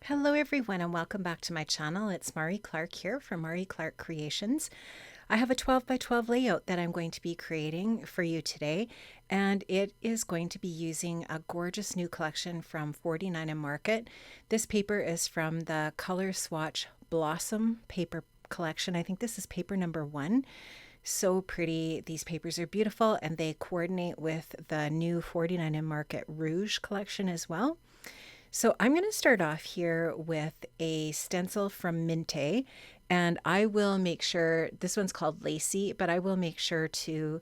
Hello everyone and welcome back to my channel. It's Mari Clark here from Mari Clark Creations. I have a 12 by 12 layout that I'm going to be creating for you today, and it is going to be using a gorgeous new collection from 49 & Market. This paper is from the Color Swatch Blossom paper collection. I think this is paper number 1. So pretty. These papers are beautiful and they coordinate with the new 49 & Market Rouge collection as well. So I'm going to start off here with a stencil from Minte, and I will make sure, this one's called Lacy, but I will make sure to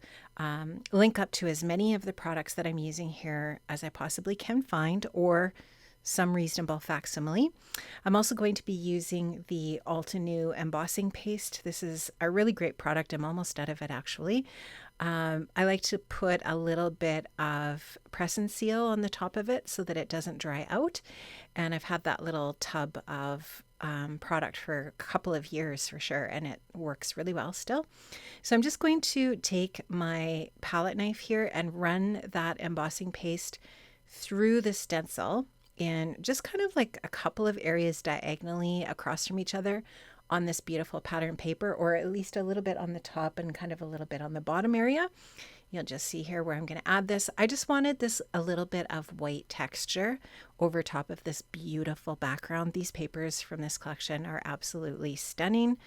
link up to as many of the products that I'm using here as I possibly can find, or some reasonable facsimile. I'm also going to be using the Altenew embossing paste. This is a really great product. I'm almost out of it actually. I like to put a little bit of press and seal on the top of it so that it doesn't dry out. And I've had that little tub of product for a couple of years for sure, and it works really well still. So I'm just going to take my palette knife here and run that embossing paste through the stencil in just kind of like a couple of areas diagonally across from each other on this beautiful pattern paper, or at least a little bit on the top and kind of a little bit on the bottom area. You'll just see here where I'm going to add this. I just wanted this a little bit of white texture over top of this beautiful background. These papers from this collection are absolutely stunning.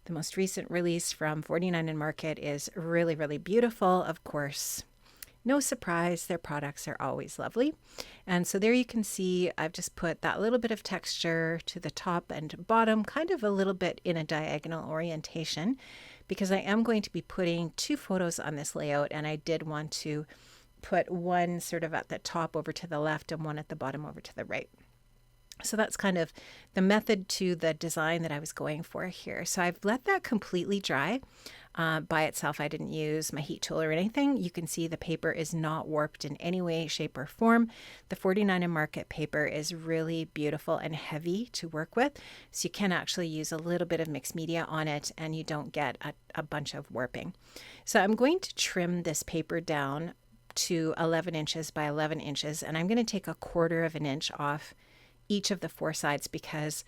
The most recent release from 49 & Market is really, really beautiful. Of course, no surprise, their products are always lovely. And so there you can see I've just put that little bit of texture to the top and bottom, kind of a little bit in a diagonal orientation, because I am going to be putting 2 photos on this layout, and I did want to put one sort of at the top over to the left and one at the bottom over to the right. So that's kind of the method to the design that I was going for here. So I've let that completely dry by itself. I didn't use my heat tool or anything. You can see the paper is not warped in any way, shape, or form. The 49 & Market paper is really beautiful and heavy to work with. So you can actually use a little bit of mixed media on it and you don't get a bunch of warping. So I'm going to trim this paper down to 11 inches by 11 inches, and I'm going to take 1/4 of an inch off each of the 4 sides because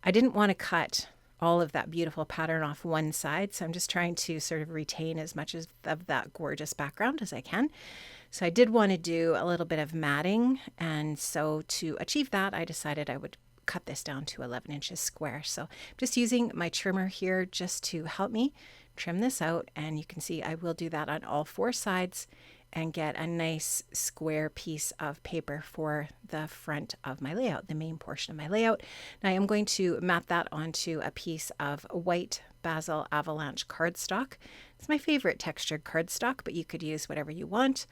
I didn't want to cut all of that beautiful pattern off one side. So I'm just trying to sort of retain as much of that gorgeous background as I can. So I did want to do a little bit of matting. And so to achieve that, I decided I would cut this down to 11 inches square. So I'm just using my trimmer here just to help me trim this out. And you can see I will do that on all 4 sides and get a nice square piece of paper for the front of my layout, the main portion of my layout. Now I am going to mat that onto a piece of white Basil Avalanche cardstock. It's my favorite textured cardstock, but you could use whatever you want.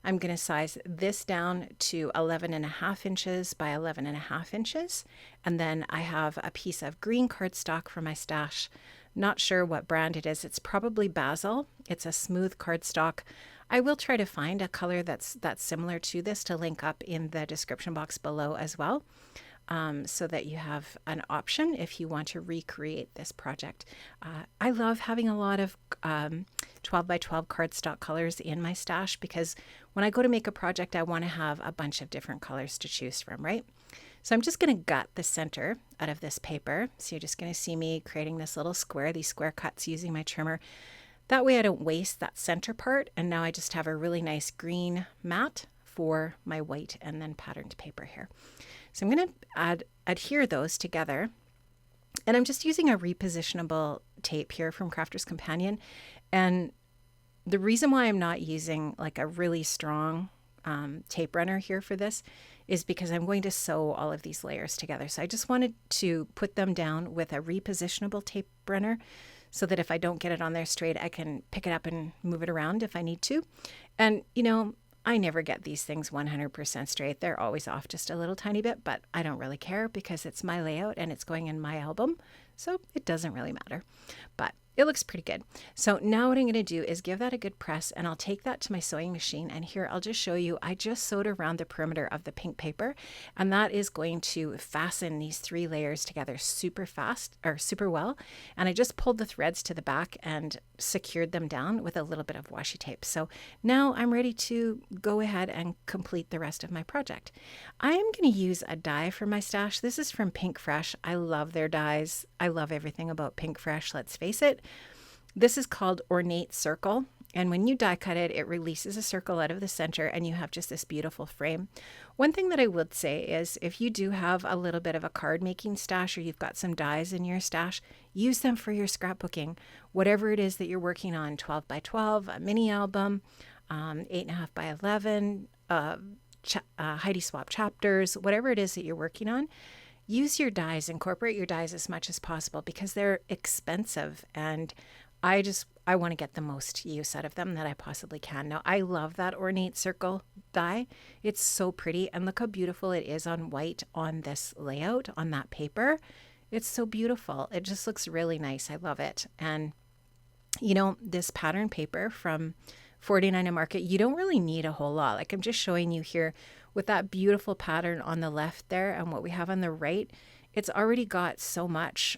I'm going to size this down to 11.5 inches by 11.5 inches. And then I have a piece of green cardstock from my stash. Not sure what brand it is. It's probably Basil. It's a smooth cardstock. I will try to find a color that's similar to this to link up in the description box below as well, so that you have an option if you want to recreate this project. I love having a lot of 12 by 12 cardstock colors in my stash because when I go to make a project, I want to have a bunch of different colors to choose from, right? So I'm just going to gut the center out of this paper. So you're just going to see me creating this little square, these square cuts using my trimmer. That way I don't waste that center part, and now I just have a really nice green mat for my white and then patterned paper here. So I'm going to adhere those together, and I'm just using a repositionable tape here from Crafter's Companion. And the reason why I'm not using like a really strong tape runner here for this is because I'm going to sew all of these layers together. So I just wanted to put them down with a repositionable tape runner, so that if I don't get it on there straight, I can pick it up and move it around if I need to. And, you know, I never get these things 100% straight. They're always off just a little tiny bit, but I don't really care because it's my layout and it's going in my album. So it doesn't really matter. But it looks pretty good. So now what I'm going to do is give that a good press, and I'll take that to my sewing machine. And here I'll just show you, I just sewed around the perimeter of the pink paper, and that is going to fasten these 3 layers together super fast, or super well. And I just pulled the threads to the back and secured them down with a little bit of washi tape. So now I'm ready to go ahead and complete the rest of my project. I am going to use a die for my stash. This is from Pink Fresh. I love their dies. I love everything about Pink Fresh, let's face it. This is called Ornate Circle, and when you die cut it, it releases a circle out of the center, and you have just this beautiful frame. One thing that I would say is if you do have a little bit of a card making stash, or you've got some dies in your stash, use them for your scrapbooking. Whatever it is that you're working on, 12 by 12, a mini album, 8.5 by 11, Heidi Swap chapters, whatever it is that you're working on, use your dies, incorporate your dies as much as possible, because they're expensive, and I want to get the most use out of them that I possibly can. Now, I love that Ornate Circle die. It's so pretty, and look how beautiful it is on white on this layout, on that paper. It's so beautiful. It just looks really nice. I love it. And you know, this pattern paper from 49 Market, you don't really need a whole lot. Like I'm just showing you here with that beautiful pattern on the left there, and what we have on the right, it's already got so much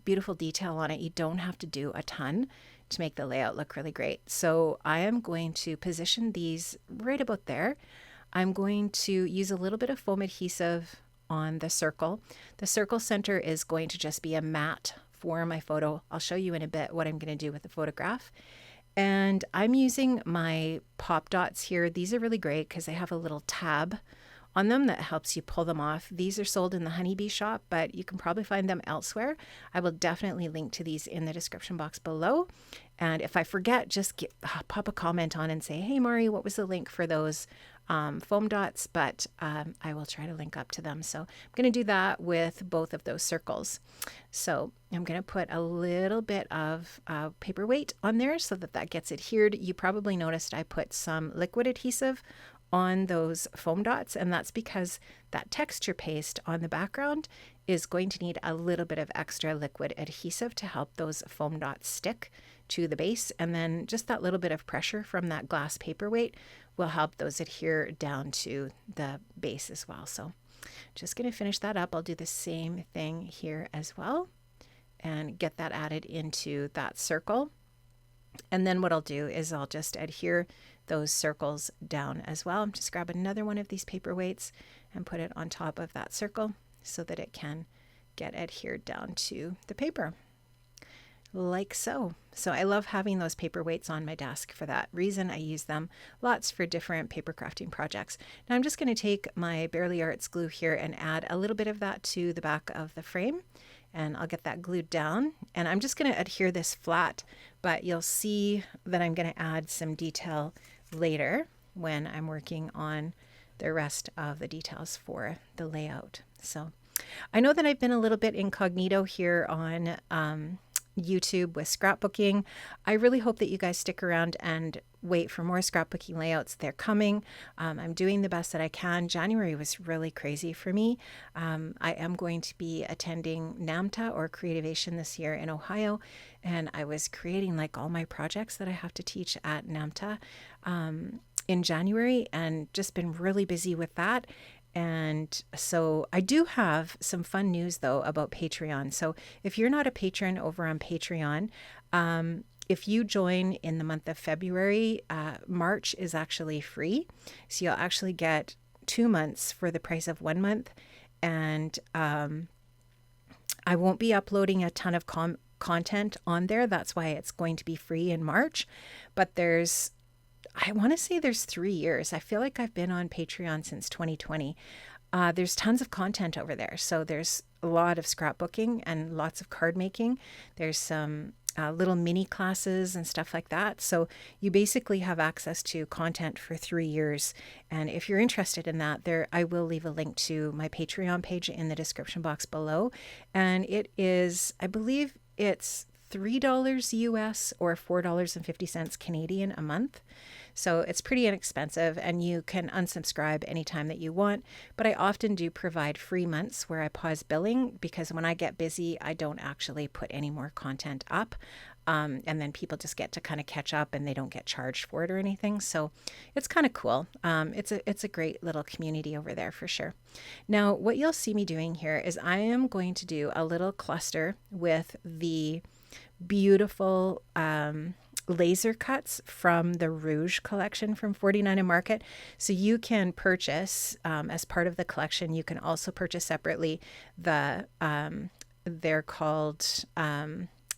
beautiful detail on it. You don't have to do a ton to make the layout look really great. So I am going to position these right about there. I'm going to use a little bit of foam adhesive on the circle. The circle center is going to just be a mat for my photo. I'll show you in a bit what I'm going to do with the photograph. And I'm using my pop dots here. These are really great because they have a little tab on them that helps you pull them off. These are sold in the Honeybee shop, but you can probably find them elsewhere. I will definitely link to these in the description box below. And if I forget, just pop a comment on and say, hey, Mari, what was the link for those foam dots? But I will try to link up to them. So I'm going to do that with both of those circles. So I'm going to put a little bit of paperweight on there so that that gets adhered. You probably noticed I put some liquid adhesive on those foam dots, and that's because that texture paste on the background is going to need a little bit of extra liquid adhesive to help those foam dots stick to the base, and then just that little bit of pressure from that glass paperweight will help those adhere down to the base as well. So just going to finish that up. I'll do the same thing here as well and get that added into that circle. And then what I'll do is I'll just adhere those circles down as well. I'm just grab another one of these paperweights and put it on top of that circle so that it can get adhered down to the paper, like so. So I love having those paperweights on my desk for that reason. I use them lots for different paper crafting projects. Now I'm just going to take my Barely Arts glue here and add a little bit of that to the back of the frame, and I'll get that glued down. And I'm just going to adhere this flat, but you'll see that I'm going to add some detail later when I'm working on the rest of the details for the layout. So I know that I've been a little bit incognito here on YouTube with scrapbooking. I really hope that you guys stick around and wait for more scrapbooking layouts. They're coming. I'm doing the best that I can. January was really crazy for me. I am going to be attending NAMTA, or Creativation, this year in Ohio, and I was creating like all my projects that I have to teach at NAMTA in January, and just been really busy with that. And so I do have some fun news though about Patreon. So if you're not a patron over on Patreon, if you join in the month of February, March is actually free. So you'll actually get 2 months for the price of 1 month. And I won't be uploading a ton of content on there. That's why it's going to be free in March. But I want to say there's 3 years. I feel like I've been on Patreon since 2020. There's tons of content over there. So there's a lot of scrapbooking and lots of card making. There's some little mini classes and stuff like that. So you basically have access to content for 3 years. And if you're interested in that, I will leave a link to my Patreon page in the description box below. And it is, I believe it's $3 US or $4.50 Canadian a month. So it's pretty inexpensive, and you can unsubscribe anytime that you want. But I often do provide free months where I pause billing, because when I get busy, I don't actually put any more content up. and then people just get to kind of catch up and they don't get charged for it or anything. So it's kind of cool. It's a great little community over there for sure. Now, what you'll see me doing here is I am going to do a little cluster with the beautiful laser cuts from the Rouge collection from 49 and Market. So you can purchase as part of the collection. You can also purchase separately they're called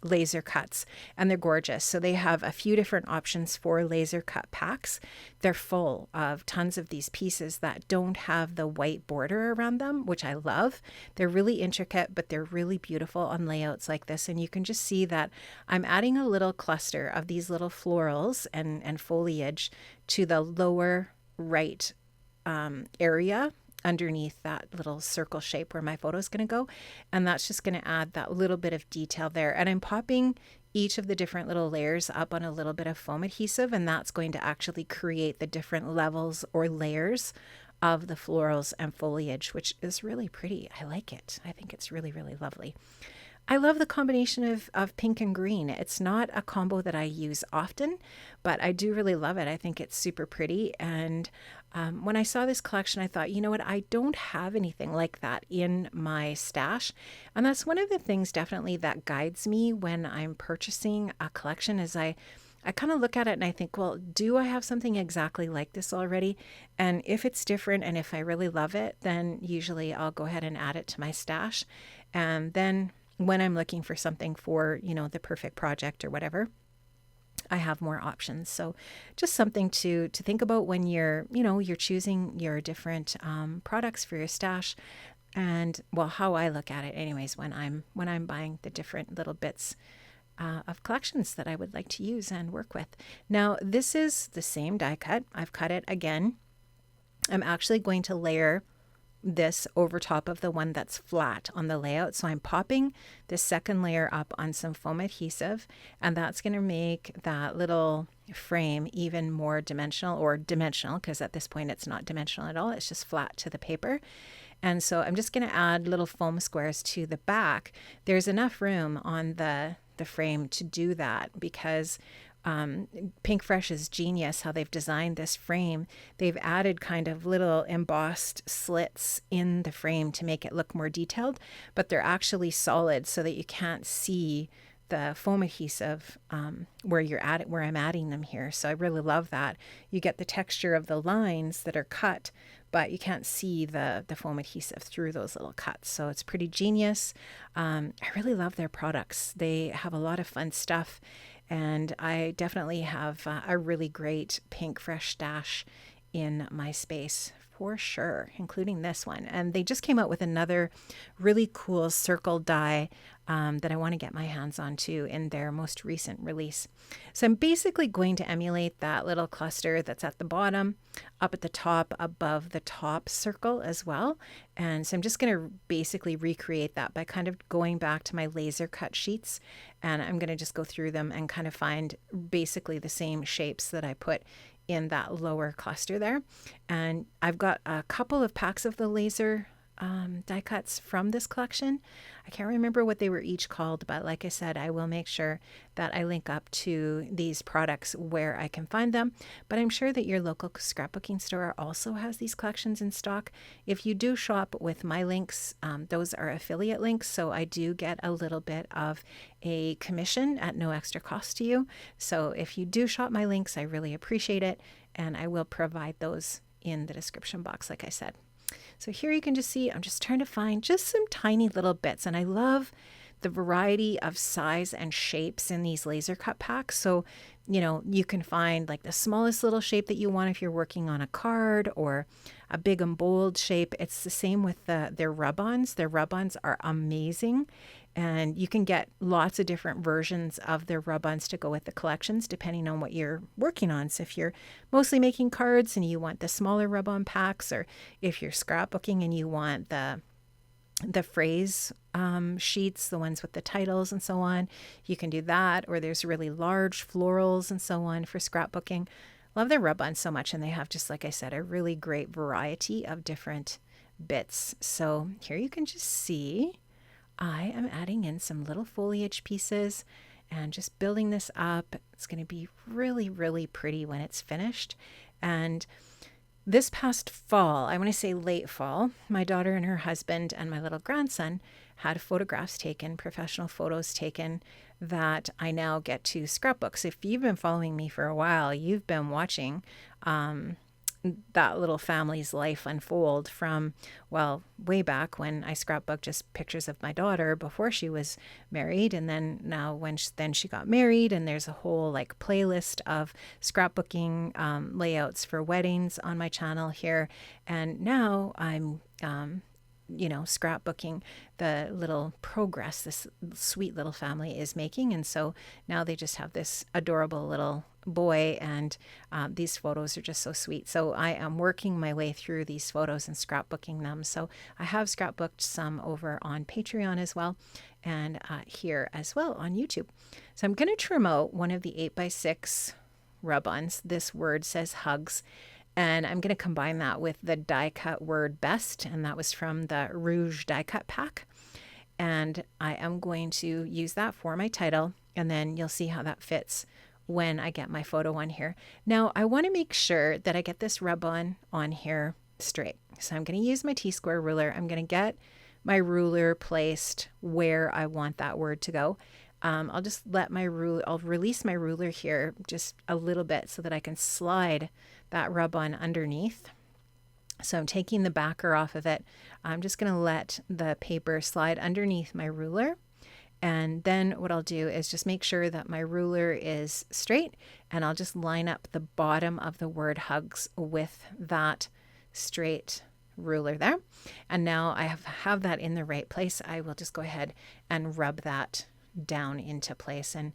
laser cuts, and they're gorgeous. So they have a few different options for laser cut packs. They're full of tons of these pieces that don't have the white border around them, which I love. They're really intricate, but they're really beautiful on layouts like this. And you can just see that I'm adding a little cluster of these little florals and foliage to the lower right area underneath that little circle shape where my photo is going to go. And that's just going to add that little bit of detail there. And I'm popping each of the different little layers up on a little bit of foam adhesive, and that's going to actually create the different levels or layers of the florals and foliage, which is really pretty. I like it. I think it's really, really lovely. I love the combination of pink and green. It's not a combo that I use often, but I do really love it. I think it's super pretty. And when I saw this collection, I thought, you know what, I don't have anything like that in my stash. And that's one of the things definitely that guides me when I'm purchasing a collection is I kind of look at it and I think, well, do I have something exactly like this already? And if it's different and if I really love it, then usually I'll go ahead and add it to my stash. And then when I'm looking for something for, the perfect project or whatever, I have more options. So just something to think about when you're choosing your different products for your stash. And well, how I look at it anyways, when I'm buying the different little bits of collections that I would like to use and work with. Now, this is the same die cut. I've cut it again. I'm actually going to layer this over top of the one that's flat on the layout. So I'm popping the second layer up on some foam adhesive, and that's going to make that little frame even more dimensional because at this point it's not dimensional at all. It's just flat to the paper. And so I'm just going to add little foam squares to the back. There's enough room on the frame to do that because Pink Fresh is genius how they've designed this frame. They've added kind of little embossed slits in the frame to make it look more detailed, but they're actually solid so that you can't see the foam adhesive where I'm adding them here. So I really love that. You get the texture of the lines that are cut, but you can't see the foam adhesive through those little cuts. So it's pretty genius. I really love their products. They have a lot of fun stuff. And I definitely have a really great Pink Fresh stash in my space for sure, including this one. And they just came out with another really cool circle die that I want to get my hands on too in their most recent release. So I'm basically going to emulate that little cluster that's at the bottom, up at the top, above the top circle as well. And so I'm just going to basically recreate that by kind of going back to my laser cut sheets. And I'm going to just go through them and kind of find basically the same shapes that I put in that lower cluster there. And I've got a couple of packs of the laser die cuts from this collection. I can't remember what they were each called, but like I said, I will make sure that I link up to these products where I can find them. But I'm sure that your local scrapbooking store also has these collections in stock. If you do shop with my links, those are affiliate links, so I do get a little bit of a commission at no extra cost to you. So if you do shop my links, I really appreciate it, and I will provide those in the description box, like I said. So here you can just see, I'm just trying to find just some tiny little bits. And I love the variety of size and shapes in these laser cut packs. So, you can find like the smallest little shape that you want if you're working on a card, or a big and bold shape. It's the same with their rub-ons. Their rub-ons are amazing. And you can get lots of different versions of their rub-ons to go with the collections, depending on what you're working on. So if you're mostly making cards and you want the smaller rub-on packs, or if you're scrapbooking and you want the phrase sheets, the ones with the titles and so on, you can do that. Or there's really large florals and so on for scrapbooking. Love their rub-ons so much. And they have, just like I said, a really great variety of different bits. So here you can just see I am adding in some little foliage pieces, and just building this up. It's going to be really, really pretty when it's finished. And this past fall, I want to say late fall, my daughter and her husband and my little grandson had photographs taken, professional photos taken, that I now get to scrapbook. So if you've been following me for a while, you've been watching that little family's life unfold from, well, way back when I scrapbooked just pictures of my daughter before she was married. And then now when she got married, and there's a whole like playlist of scrapbooking layouts for weddings on my channel here. And now I'm, scrapbooking the little progress this sweet little family is making. And so now they just have this adorable little boy, and these photos are just so sweet. So I am working my way through these photos and scrapbooking them. So I have scrapbooked some over on Patreon as well, and here as well on YouTube. So I'm going to trim out one of the 8x6 rub-ons. This word says hugs, and I'm going to combine that with the die cut word best, and that was from the Rouge die cut pack. And I am going to use that for my title, and then you'll see how that fits when I get my photo on here. Now, I want to make sure that I get this rub-on here straight. So I'm going to use my T-square ruler. I'm going to get my ruler placed where I want that word to go. I'll just let my ruler, I'll release my ruler here just a little bit so that I can slide that rub-on underneath. So I'm taking the backer off of it. I'm just going to let the paper slide underneath my ruler. And then what I'll do is just make sure that my ruler is straight, and I'll just line up the bottom of the word hugs with that straight ruler there. And now I have that in the right place. I will just go ahead and rub that down into place. And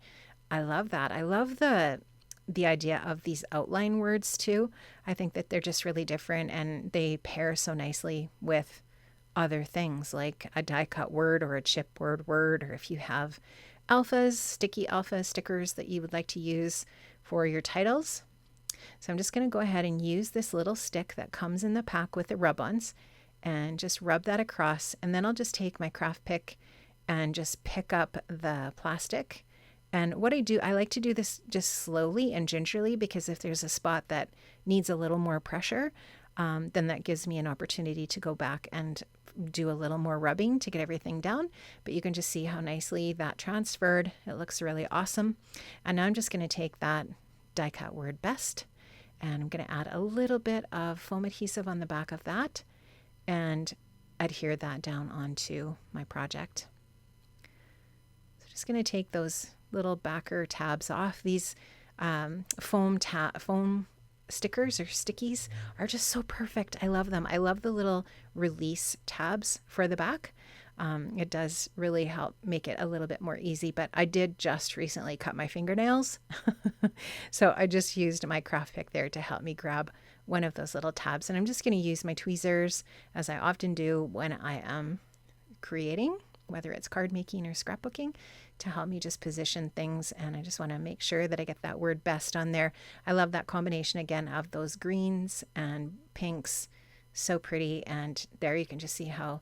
I love that. I love the idea of these outline words too. I think that they're just really different, and they pair so nicely with other things like a die cut word or a chipboard word, or if you have alphas, sticky alpha stickers that you would like to use for your titles. So I'm just going to go ahead and use this little stick that comes in the pack with the rub-ons and just rub that across. And then I'll just take my craft pick and just pick up the plastic. And what I do, I like to do this just slowly and gingerly, because if there's a spot that needs a little more pressure, then that gives me an opportunity to go back and do a little more rubbing to get everything down. But you can just see how nicely that transferred. It looks really awesome. And now I'm just going to take that die cut word best, and I'm going to add a little bit of foam adhesive on the back of that and adhere that down onto my project. So just going to take those little backer tabs off. These foam stickers or stickies are just so perfect. I love them. I love the little release tabs for the back. It does really help make it a little bit more easy, but I did just recently cut my fingernails. So I just used my craft pick there to help me grab one of those little tabs. And I'm just going to use my tweezers, as I often do when I am creating, whether it's card making or scrapbooking, to help me just position things. And I just want to make sure that I get that word best on there. I love that combination again of those greens and pinks. So pretty. And there you can just see how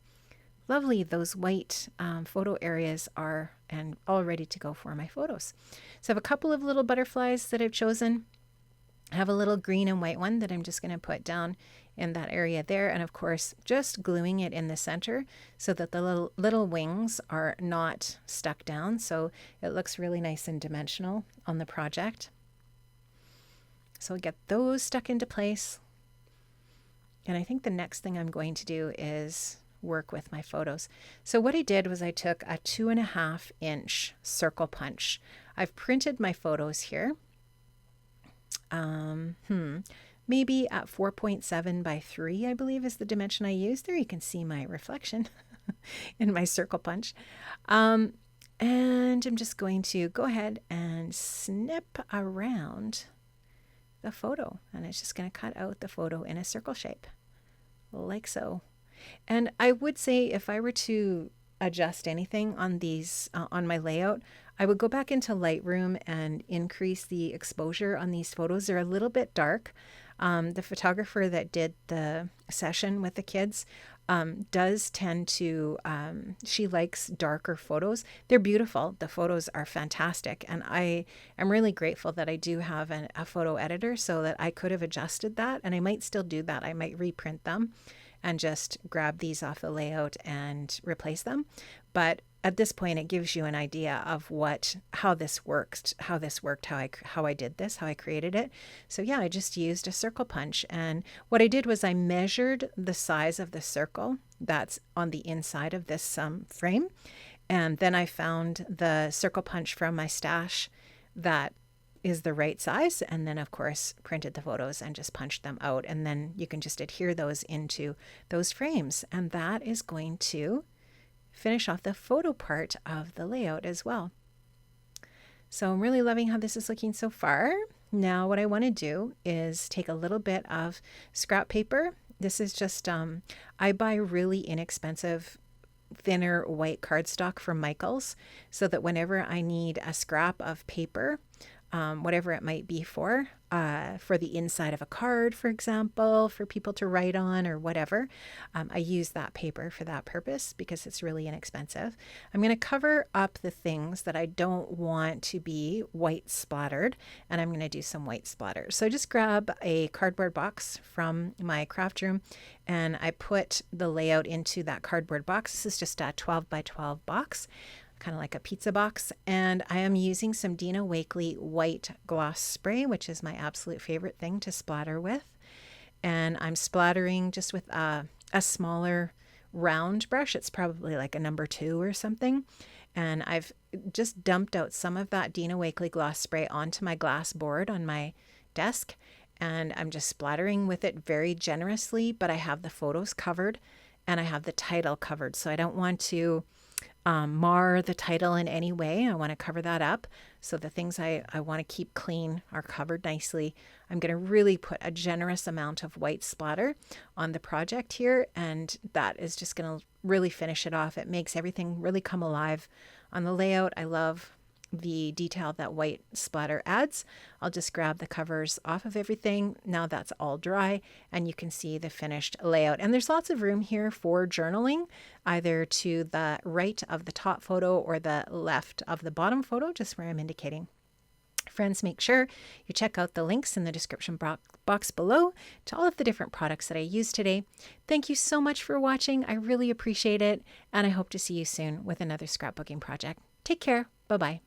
lovely those white photo areas are, and all ready to go for my photos. So I have a couple of little butterflies that I've chosen. I have a little green and white one that I'm just going to put down in that area there. And of course, just gluing it in the center so that the little wings are not stuck down. So it looks really nice and dimensional on the project. So get those stuck into place. And I think the next thing I'm going to do is work with my photos. So what I did was I took a 2.5 inch circle punch. I've printed my photos here. Maybe at 4.7 by 3, I believe is the dimension I used. There you can see my reflection in my circle punch. And I'm just going to go ahead and snip around the photo. And it's just going to cut out the photo in a circle shape, like so. And I would say if I were to adjust anything on these, on my layout, I would go back into Lightroom and increase the exposure on these photos. They're a little bit dark. The photographer that did the session with the kids, does tend to, she likes darker photos. They're beautiful. The photos are fantastic. And I am really grateful that I do have a photo editor so that I could have adjusted that. And I might still do that. I might reprint them and just grab these off the layout and replace them. But at this point, it gives you an idea of how this worked, how I did this, how I created it. So yeah, I just used a circle punch. And what I did was I measured the size of the circle that's on the inside of this frame. And then I found the circle punch from my stash that is the right size, and then of course printed the photos and just punched them out, and then you can just adhere those into those frames, and that is going to finish off the photo part of the layout as well. So I'm really loving how this is looking so far. Now what I want to do is take a little bit of scrap paper. This is just I buy really inexpensive thinner white cardstock from Michael's, so that whenever I need a scrap of paper, whatever it might be for the inside of a card, for example, for people to write on or whatever, I use that paper for that purpose because it's really inexpensive. I'm going to cover up the things that I don't want to be white splattered, and I'm going to do some white splatter. So just grab a cardboard box from my craft room, and I put the layout into that cardboard box. This is just a 12 by 12 box, kind of like a pizza box, and I am using some Dina Wakley white gloss spray, which is my absolute favorite thing to splatter with. And I'm splattering just with a smaller round brush. It's probably like a number 2 or something. And I've just dumped out some of that Dina Wakley gloss spray onto my glass board on my desk, and I'm just splattering with it very generously, but I have the photos covered and I have the title covered, so I don't want to mar the title in any way. I want to cover that up. So the things I want to keep clean are covered nicely. I'm going to really put a generous amount of white splatter on the project here, and that is just going to really finish it off. It makes everything really come alive on the layout. I love the detail that white splatter adds. I'll just grab the covers off of everything. Now that's all dry, and you can see the finished layout. And there's lots of room here for journaling, either to the right of the top photo or the left of the bottom photo, just where I'm indicating. Friends, make sure you check out the links in the description box below to all of the different products that I used today. Thank you so much for watching. I really appreciate it, and I hope to see you soon with another scrapbooking project. Take care. Bye-bye.